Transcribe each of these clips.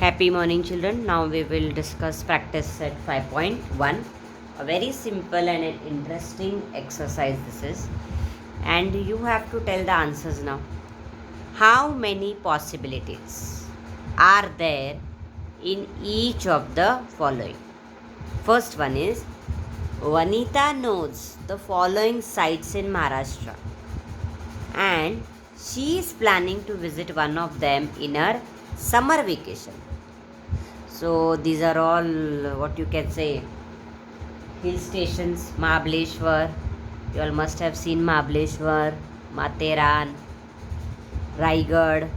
Happy morning, children. Now we will discuss practice set 5.1. A very simple and an interesting exercise this is. And you have to tell the answers now. How many possibilities are there in each of the following? First one is Vanita knows the following sites in Maharashtra and she is planning to visit one of them in her summer vacation. So these are all what you can say hill stations. Mahabaleshwar, you all must have seen Mahabaleshwar, Matheran, Raigad.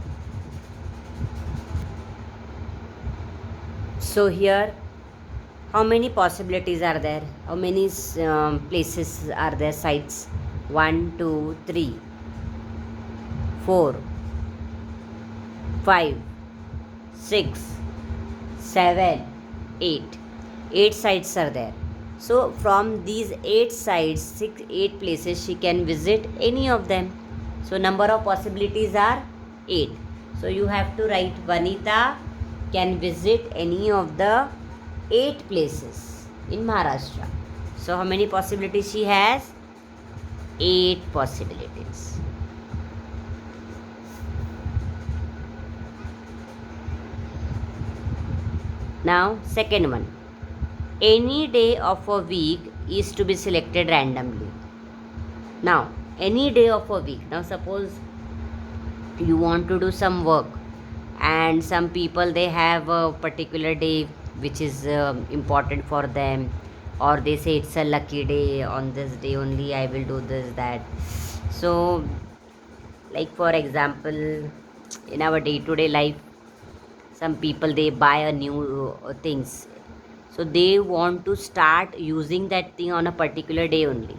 So here, how many possibilities are there? How many places are there? Sites 1, 2, 3, 4, 5, 6, 7, 8. 8 sites are there. So from these 8 sites, 8 places, she can visit any of them. So number of possibilities are 8. So you have to write Vanita can visit any of the 8 places in Maharashtra. So how many possibilities she has? 8 possibilities. Now second one. Any day of a week is to be selected randomly. Now any day of a week. Now suppose you want to do some work and some people they have a particular day which is important for them, or they say it's a lucky day, on this day only I will do this, that. So like for example, in our day to day life, some people they buy a new things, so they want to start using that thing on a particular day only.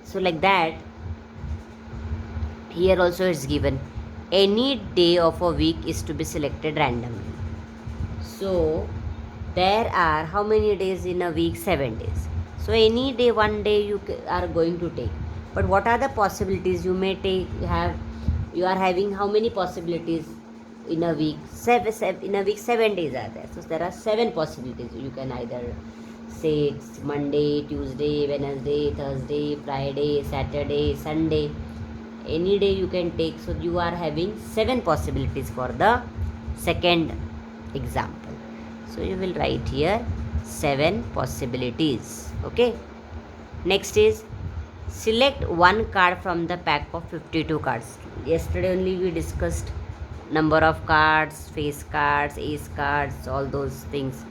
So like that, here also it's given any day of a week is to be selected randomly. So there are how many days in a week? 7 days. So any day, one day you are going to take. But what are the possibilities you may take? You are having how many possibilities in a week? In a week 7 days are there. So there are 7 possibilities. You can either say it's Monday, Tuesday, Wednesday, Thursday, Friday, Saturday, Sunday. Any day you can take. So you are having 7 possibilities for the second example. So you will write here 7 possibilities. Okay. Next is select one card from the pack of 52 cards. Yesterday only we discussed number of cards, face cards, ace cards, all those things.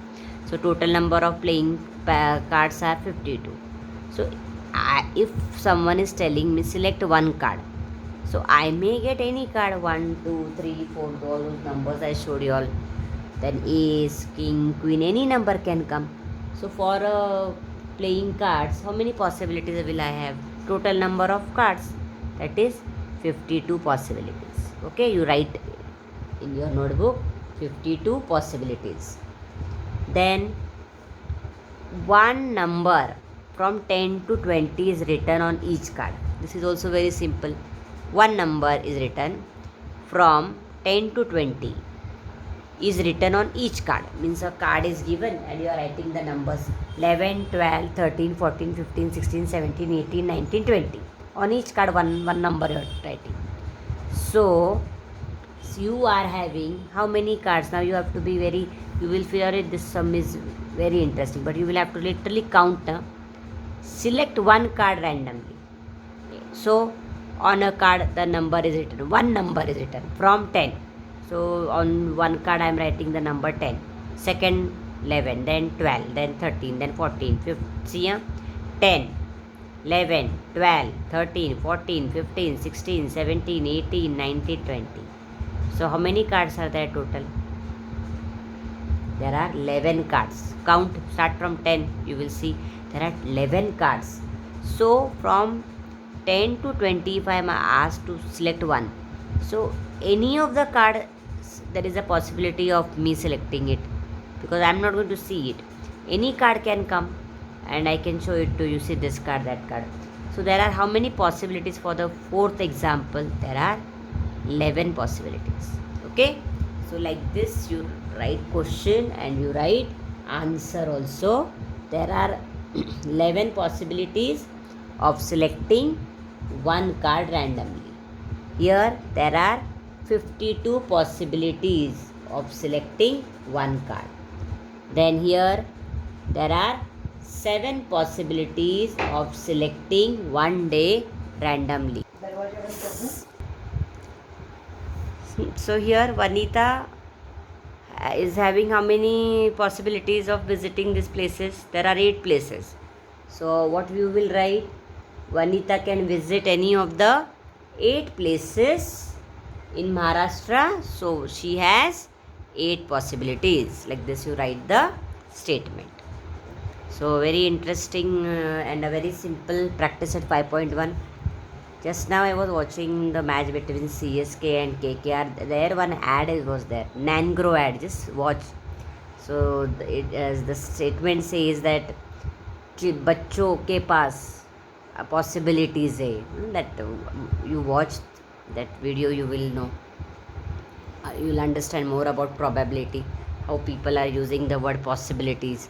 So total number of playing cards are 52. So if someone is telling me select one card, so I may get any card, 1, 2, 3, 4, all those numbers I showed you all. Then ace, king, queen, any number can come. So for playing cards, how many possibilities will I have? Total number of cards, that is 52 possibilities. Okay, you write in your notebook 52 possibilities. Then one number from 10 to 20 is written on each card. This is also very simple. One number is written from 10 to 20 is written on each card. Means a card is given and you are writing the numbers 11, 12, 13, 14, 15, 16, 17, 18, 19, 20. On each card one number you are writing. So you are having how many cards? Now you have to be very, you will feel it, this sum is very interesting, but you will have to literally count. Select one card randomly. So on a card the number is written, one number is written from 10. So on one card I am writing the number 10, second 11, then 12, then 13, then 14, 15. See 10, 11, 12, 13, 14, 15, 16, 17, 18, 19, 20. So how many cards are there total? There are 11 cards. Count, start from 10, you will see there are 11 cards. So from 10 to 20 if I am asked to select one, so any of the card there is a possibility of me selecting it, because I am not going to see it. Any card can come and I can show it to you. See this card, that card. So there are how many possibilities for the fourth example? There are 11 possibilities. Okay. So like this you write question and you write answer also. There are 11 possibilities of selecting one card randomly. Here there are 52 possibilities of selecting one card. Then here there are 7 possibilities of selecting one day randomly. So here Vanita is having how many possibilities of visiting these places? There are 8 places. So what we will write? Vanita can visit any of the 8 places in Maharashtra. So she has 8 possibilities. Like this you write the statement. So very interesting and a very simple practice at 5.1. Just now I was watching the match between CSK and KKR. There one ad was there, Nangro ad. Just watch. So it as the statement says that बच्चों के पास possibilities है. That you watch that video, you will know. You will understand more about probability, how people are using the word possibilities.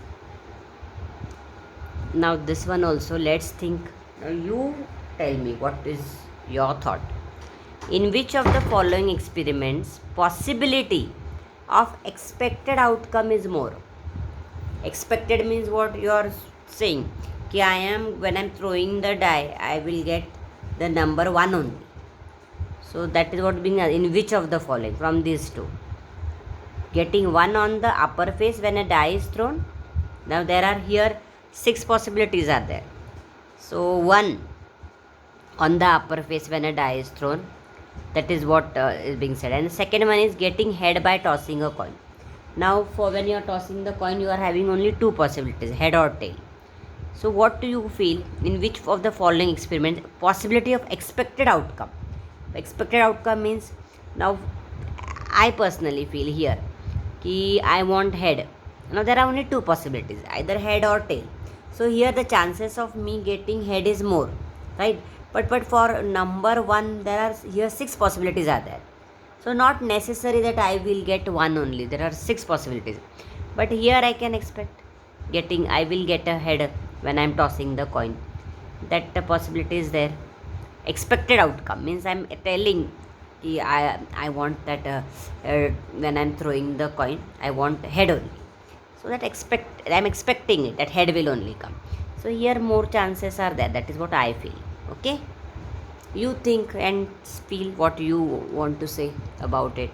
Now this one also, let's think. Now you tell me what is your thought. In which of the following experiments possibility of expected outcome is more? Expected means what you are saying. Ki when I'm throwing the die, I will get the number 1 only. So that is what being in which of the following from these two. Getting 1 on the upper face when a die is thrown. Now there are here 6 possibilities are there. So 1 on the upper face when a die is thrown. That is what is being said. And the second one is getting head by tossing a coin. Now for when you are tossing the coin, you are having only 2 possibilities, head or tail. So what do you feel in which of the following experiments possibility of expected outcome? Expected outcome means, now I personally feel here ki I want head. Now there are only 2 possibilities, either head or tail. So here the chances of me getting head is more, right? But for number 1 there are here 6 possibilities are there. So not necessary that I will get 1 only. There are 6 possibilities. But here I can expect I will get a head when I am tossing the coin. That possibility is there. Expected outcome means I am telling I want that when I am throwing the coin, I want head only. So that I am expecting it, that head will only come. So here more chances are there. That is what I feel. Okay, you think and feel what you want to say about it.